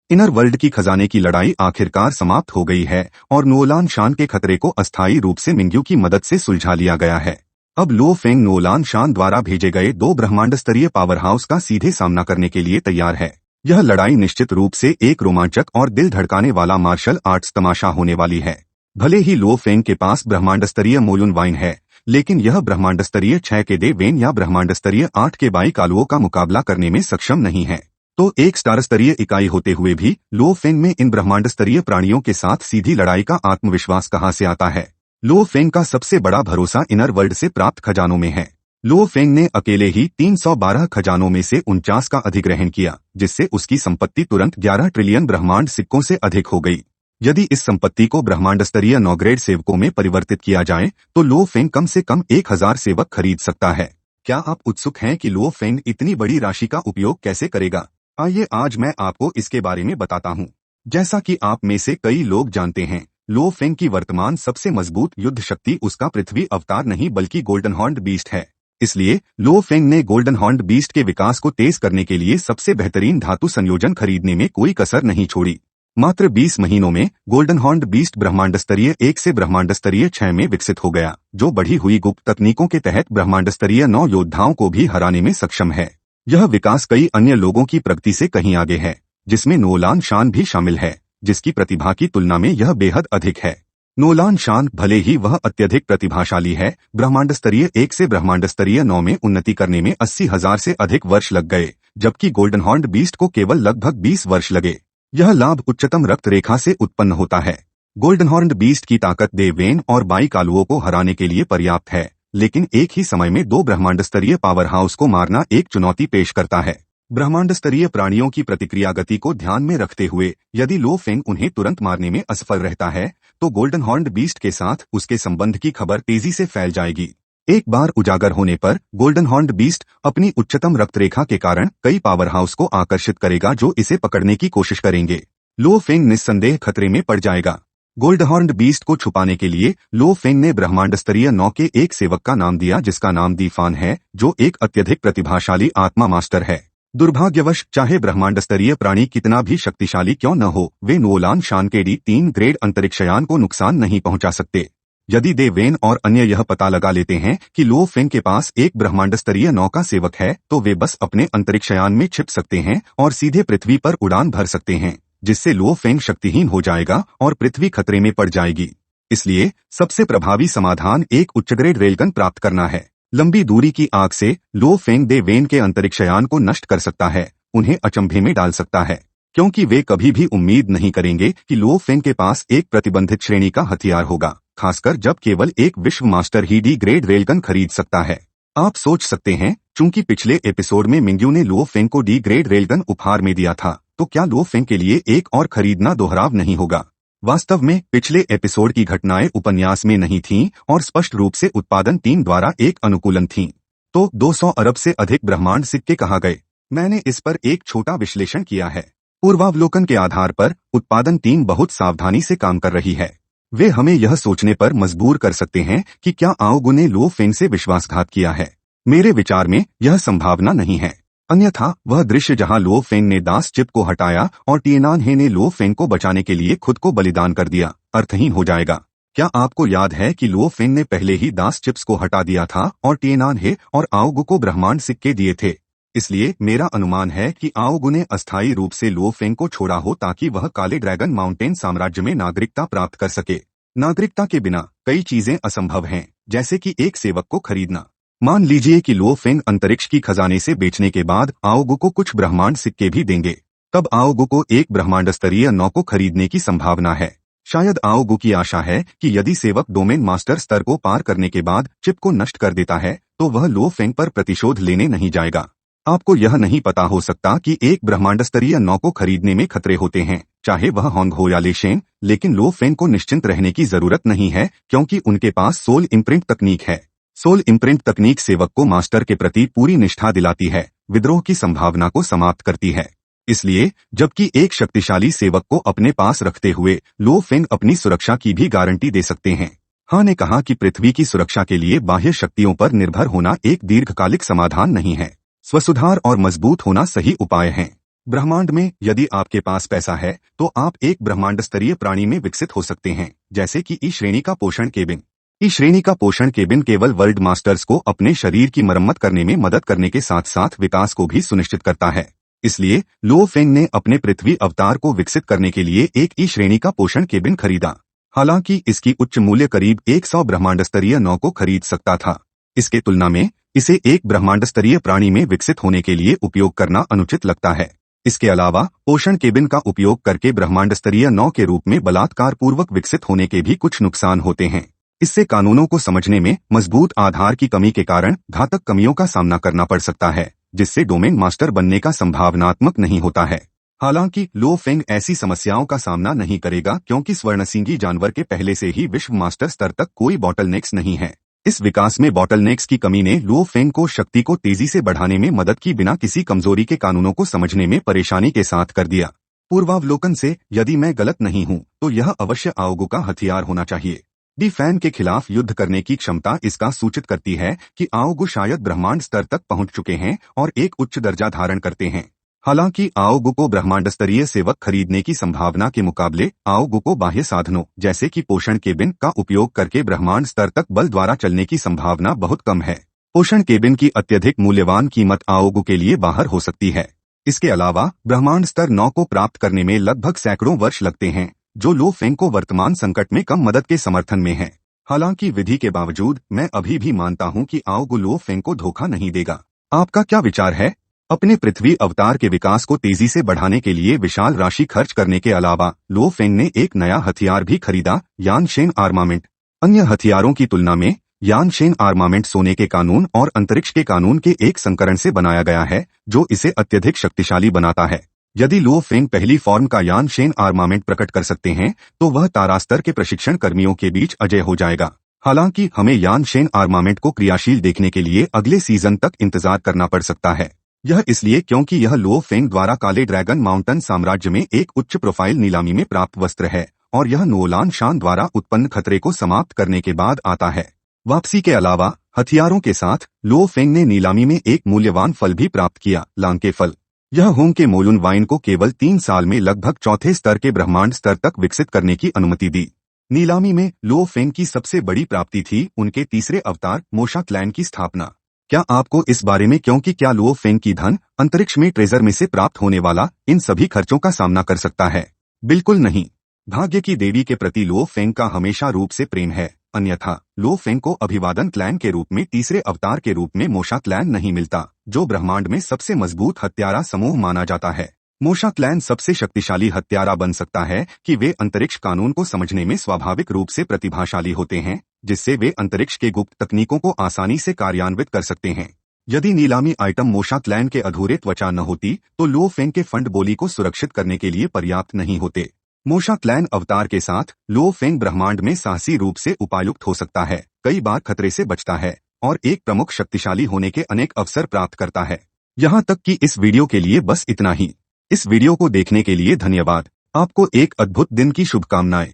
Inner world की खजाने की लड़ाई आखिरकार समाप्त हो गई है और नोलान शान के खतरे को अस्थायी रूप से मिंग्यू की मदद से सुलझा लिया गया है। अब लो फेंग नोलान शान द्वारा भेजे गए 2 ब्रह्मांड स्तरीय पावर हाउस का सीधे सामना करने के लिए तैयार है। यह लड़ाई निश्चित रूप से एक रोमांचक और दिल धड़काने वाला मार्शल आर्ट्स तमाशा होने वाली है। भले ही लो फेंग के पास ब्रह्मांड स्तरीय मोलुन वाइन है, लेकिन यह ब्रह्मांड स्तरीय 6 के दे वेन या ब्रह्मांड स्तरीय 8 के बाई कालुओं का मुकाबला करने में सक्षम नहीं है। तो एक स्टार स्तरीय इकाई होते हुए भी लो फेंग में इन ब्रह्मांड स्तरीय प्राणियों के साथ सीधी लड़ाई का आत्मविश्वास कहां से आता है? लो फेंग का सबसे बड़ा भरोसा इनर वर्ल्ड से प्राप्त खजानों में है। लो फेंग ने अकेले ही 312 खजानों में से 49 का अधिग्रहण किया, जिससे उसकी संपत्ति तुरंत 11 ट्रिलियन ब्रह्मांड सिक्कों से अधिक हो गई। यदि इस संपत्ति को ब्रह्मांड स्तरीय 9 ग्रेड सेवकों में परिवर्तित किया जाए तो लो फेंग कम से कम 1000 सेवक खरीद सकता है। क्या आप उत्सुक हैं कि लो फेंग इतनी बड़ी राशि का उपयोग कैसे करेगा? आइए आज मैं आपको इसके बारे में बताता हूँ। जैसा कि आप में से कई लोग जानते हैं, लो फेंग की वर्तमान सबसे मजबूत युद्ध शक्ति उसका पृथ्वी अवतार नहीं बल्कि गोल्डन हॉर्न्ड बीस्ट है। इसलिए लो फेंग ने गोल्डन हॉर्न्ड बीस्ट के विकास को तेज करने के लिए सबसे बेहतरीन धातु संयोजन खरीदने में कोई कसर नहीं छोड़ी। मात्र 20 महीनों में गोल्डन हॉर्न्ड बीस्ट ब्रह्मांड स्तरीय 1 से ब्रह्मांड स्तरीय 6 में विकसित हो गया, जो बढ़ी हुई गुप्त तकनीकों के तहत ब्रह्मांड स्तरीय 9 योद्धाओं को भी हराने में सक्षम है। यह विकास कई अन्य लोगों की प्रगति से कहीं आगे है, जिसमें नोलान शान भी शामिल है, जिसकी प्रतिभा की तुलना में यह बेहद अधिक है। नोलान शान भले ही वह अत्यधिक प्रतिभाशाली है, ब्रह्मांड स्तरीय 1 से ब्रह्मांड स्तरीय 9 में उन्नति करने में 80,000 से अधिक वर्ष लग गए, जबकि गोल्डन हॉर्न्ड बीस्ट को केवल लगभग 20 वर्ष लगे। यह लाभ उच्चतम रक्त रेखा से उत्पन्न होता है। गोल्डन हॉर्न्ड बीस्ट की ताकत दे वेन और बाई कालुओं को हराने के लिए पर्याप्त है, लेकिन एक ही समय में 2 ब्रह्मांड स्तरीय पावर हाउस को मारना एक चुनौती पेश करता है। ब्रह्मांड स्तरीय प्राणियों की प्रतिक्रिया गति को ध्यान में रखते हुए यदि लो फेंग उन्हें तुरंत मारने में असफल रहता है तो गोल्डन हॉर्न्ड बीस्ट के साथ उसके संबंध की खबर तेजी से फैल जाएगी। एक बार उजागर होने पर गोल्डन हॉर्न्ड बीस्ट अपनी उच्चतम रक्त रेखा के कारण कई पावर हाउस को आकर्षित करेगा जो इसे पकड़ने की कोशिश करेंगे। लो फेंग निस्संदेह खतरे में पड़ जाएगा। गोल्डन हॉर्न्ड बीस्ट को छुपाने के लिए लो फेंग ने ब्रह्मांड स्तरीय 9 के एक सेवक का नाम दिया, जिसका नाम दीफान है, जो एक अत्यधिक प्रतिभाशाली आत्मा मास्टर है। दुर्भाग्यवश चाहे ब्रह्मांड स्तरीय प्राणी कितना भी शक्तिशाली क्यों न हो, वे नोलान शान के D3 ग्रेड अंतरिक्षयान को नुकसान नहीं पहुंचा सकते। यदि दे वेन और अन्य यह पता लगा लेते हैं कि लो फेंग के पास एक ब्रह्मांड स्तरीय 9 का सेवक है, तो वे बस अपने अंतरिक्षयान में छिप सकते हैं और सीधे पृथ्वी पर उड़ान भर सकते हैं, जिससे लो फेंग शक्तिहीन हो जाएगा और पृथ्वी खतरे में पड़ जाएगी। इसलिए सबसे प्रभावी समाधान एक उच्चग्रेड रेलगन प्राप्त करना है। लंबी दूरी की आग से लो फेंग दे वेन के अंतरिक्षयान को नष्ट कर सकता है, उन्हें अचंभे में डाल सकता है, क्योंकि वे कभी भी उम्मीद नहीं करेंगे कि लो फेंग के पास एक प्रतिबंधित श्रेणी का हथियार होगा, खासकर जब केवल एक विश्व मास्टर ही D ग्रेड रेलगन खरीद सकता है। आप सोच सकते हैं, चूंकि पिछले एपिसोड में मिंग्यू ने लो फेंग को D ग्रेड रेलगन उपहार में दिया था, तो क्या लो फेंग के लिए एक और खरीदना दोहराव नहीं होगा? वास्तव में पिछले एपिसोड की घटनाएं उपन्यास में नहीं थीं और स्पष्ट रूप से उत्पादन टीम द्वारा एक अनुकूलन थीं। तो 200 अरब से अधिक ब्रह्मांड सिक्के कहाँ गए? मैंने इस पर एक छोटा विश्लेषण किया है। पूर्वावलोकन के आधार पर उत्पादन टीम बहुत सावधानी से काम कर रही है। वे हमें यह सोचने पर मजबूर कर सकते हैं कि क्या आओगु ने लो फेंग से विश्वासघात किया है। मेरे विचार में यह संभावना नहीं है। अन्यथा वह दृश्य जहां लो फेंग ने दास चिप को हटाया और टिएनान हे ने लो फेंग को बचाने के लिए खुद को बलिदान कर दिया, अर्थहीन हो जाएगा। क्या आपको याद है कि लो फेंग ने पहले ही दास चिप्स को हटा दिया था और टिएनान हे और आओगु को ब्रह्मांड सिक्के दिए थे? इसलिए मेरा अनुमान है कि आओगु ने अस्थायी रूप से लो फेंग को छोड़ा हो ताकि वह काले ड्रैगन माउंटेन साम्राज्य में नागरिकता प्राप्त कर सके। नागरिकता के बिना कई चीजें असंभव हैं, जैसे कि एक सेवक को खरीदना। मान लीजिए कि लो फेंग अंतरिक्ष की खजाने से बेचने के बाद आओगु को कुछ ब्रह्मांड सिक्के भी देंगे, तब आओगु को एक ब्रह्मांड स्तरीय 9 को खरीदने की संभावना है। शायद आओगु की आशा है कि यदि सेवक डोमेन मास्टर स्तर को पार करने के बाद चिप को नष्ट कर देता है तो वह लो फेंग पर प्रतिशोध लेने नहीं जाएगा। आपको यह नहीं पता हो सकता कि एक ब्रह्मांड स्तरीय 9 को खरीदने में खतरे होते हैं, चाहे वह होंग हो या लेशेन, लेकिन लो फेंग को निश्चिंत रहने की जरूरत नहीं है, क्योंकि उनके पास सोल इम्प्रिंट तकनीक है। सोल इम्प्रिंट तकनीक सेवक को मास्टर के प्रति पूरी निष्ठा दिलाती है, विद्रोह की संभावना को समाप्त करती है। इसलिए जबकि एक शक्तिशाली सेवक को अपने पास रखते हुए लो फेंग अपनी सुरक्षा की भी गारंटी दे सकते हैं। हाँ ने कहा कि पृथ्वी की सुरक्षा के लिए बाह्य शक्तियों पर निर्भर होना एक दीर्घकालिक समाधान नहीं है। स्वसुधार और मजबूत होना सही उपाय हैं। ब्रह्मांड में यदि आपके पास पैसा है तो आप एक ब्रह्मांड स्तरीय प्राणी में विकसित हो सकते हैं, जैसे कि ई श्रेणी का पोषण केबिन। ई श्रेणी का पोषण केबिन केवल वर्ल्ड मास्टर्स को अपने शरीर की मरम्मत करने में मदद करने के साथ साथ विकास को भी सुनिश्चित करता है। इसलिए लो फेंग ने अपने पृथ्वी अवतार को विकसित करने के लिए एक ई श्रेणी का पोषण केबिन खरीदा। हालांकि इसकी उच्च मूल्य करीब 100 ब्रह्मांड स्तरीय नौ को खरीद सकता था। इसके तुलना में इसे एक ब्रह्मांड स्तरीय प्राणी में विकसित होने के लिए उपयोग करना अनुचित लगता है। इसके अलावा पोषण केबिन का उपयोग करके ब्रह्मांड स्तरीय नौ के रूप में बलात्कार पूर्वक विकसित होने के भी कुछ नुकसान होते हैं। इससे कानूनों को समझने में मजबूत आधार की कमी के कारण घातक कमियों का सामना करना पड़ सकता है, जिससे डोमेन मास्टर बनने का संभावनात्मक नहीं होता है। हालांकि लो फेंग ऐसी समस्याओं का सामना नहीं करेगा, क्योंकि स्वर्णसिंगी जानवर के पहले से ही विश्व मास्टर स्तर तक कोई बॉटलनेक्स नहीं है। इस विकास में बॉटलनेक्स की कमी ने लो फेंग को शक्ति को तेजी से बढ़ाने में मदद की, बिना किसी कमजोरी के कानूनों को समझने में परेशानी के साथ कर दिया। पूर्वावलोकन से यदि मैं गलत नहीं हूं तो यह अवश्य आओगो का हथियार होना चाहिए। डी फैन के खिलाफ युद्ध करने की क्षमता इसका सूचित करती है कि आओगो शायद ब्रह्मांड स्तर तक पहुंच चुके हैं और एक उच्च दर्जा धारण करते हैं। हालांकि आओगो को ब्रह्मांड स्तरीय सेवक खरीदने की संभावना के मुकाबले आओगो को बाह्य साधनों जैसे कि पोषण केबिन का उपयोग करके ब्रह्मांड स्तर तक बल द्वारा चलने की संभावना बहुत कम है। पोषण केबिन की अत्यधिक मूल्यवान कीमत आओगो के लिए बाहर हो सकती है। इसके अलावा ब्रह्मांड स्तर 9 को प्राप्त करने में लगभग सैकड़ों वर्ष लगते हैं, जो लो फेंग को वर्तमान संकट में कम मदद के समर्थन में है। हालांकि विधि के बावजूद मैं अभी भी मानता हूं कि आओगो लो फेंग को धोखा नहीं देगा। आपका क्या विचार है? अपने पृथ्वी अवतार के विकास को तेजी से बढ़ाने के लिए विशाल राशि खर्च करने के अलावा लो फेंग ने एक नया हथियार भी खरीदा, यानशेन आर्मामेंट। अन्य हथियारों की तुलना में यानशेन आर्मामेंट सोने के कानून और अंतरिक्ष के कानून के एक संकरण से बनाया गया है, जो इसे अत्यधिक शक्तिशाली बनाता है। यदि लो फेंग पहली फॉर्म का यानशेन आर्मामेंट प्रकट कर सकते हैं तो वह तारास्तर के प्रशिक्षण कर्मियों के बीच अजय हो जाएगा। हालांकि हमें यानशेन आर्मामेंट को क्रियाशील देखने के लिए अगले सीजन तक इंतजार करना पड़ सकता है। यह इसलिए क्योंकि यह लो फेंग द्वारा काले ड्रैगन माउंटेन साम्राज्य में एक उच्च प्रोफाइल नीलामी में प्राप्त वस्त्र है और यह नोलान शान द्वारा उत्पन्न खतरे को समाप्त करने के बाद आता है। वापसी के अलावा हथियारों के साथ लो फेंग ने नीलामी में एक मूल्यवान फल भी प्राप्त किया, लांके फल। यह होंग के मोलुन वाइन को केवल 3 साल में लगभग चौथे स्तर के ब्रह्मांड स्तर तक विकसित करने की अनुमति दी। नीलामी में लो फेंग की सबसे बड़ी प्राप्ति थी उनके तीसरे अवतार मोशा क्लैन की स्थापना। क्या आपको इस बारे में क्योंकि क्या लो फेंग की धन अंतरिक्ष में ट्रेजर में से प्राप्त होने वाला इन सभी खर्चों का सामना कर सकता है? बिल्कुल नहीं। भाग्य की देवी के प्रति लो फेंग का हमेशा रूप से प्रेम है, अन्यथा लो फेंग को अभिवादन क्लैन के रूप में तीसरे अवतार के रूप में मोशा क्लैन नहीं मिलता, जो ब्रह्मांड में सबसे मजबूत हत्यारा समूह माना जाता है। मोशा क्लैन सबसे शक्तिशाली हत्यारा बन सकता है कि वे अंतरिक्ष कानून को समझने में स्वाभाविक रूप से प्रतिभाशाली होते हैं, जिससे वे अंतरिक्ष के गुप्त तकनीकों को आसानी से कार्यान्वित कर सकते हैं। यदि नीलामी आइटम मोशा क्लैन के अधूरे त्वचा न होती तो लो फेंग के फंड बोली को सुरक्षित करने के लिए पर्याप्त नहीं होते। मोशा क्लैन अवतार के साथ लो फेंग ब्रह्मांड में साहसी रूप से उपायुक्त हो सकता है, कई बार खतरे से बचता है और एक प्रमुख शक्तिशाली होने के अनेक अवसर प्राप्त करता है। यहाँ तक कि इस वीडियो के लिए बस इतना ही। इस वीडियो को देखने के लिए धन्यवाद। आपको एक अद्भुत दिन की शुभकामनाएं।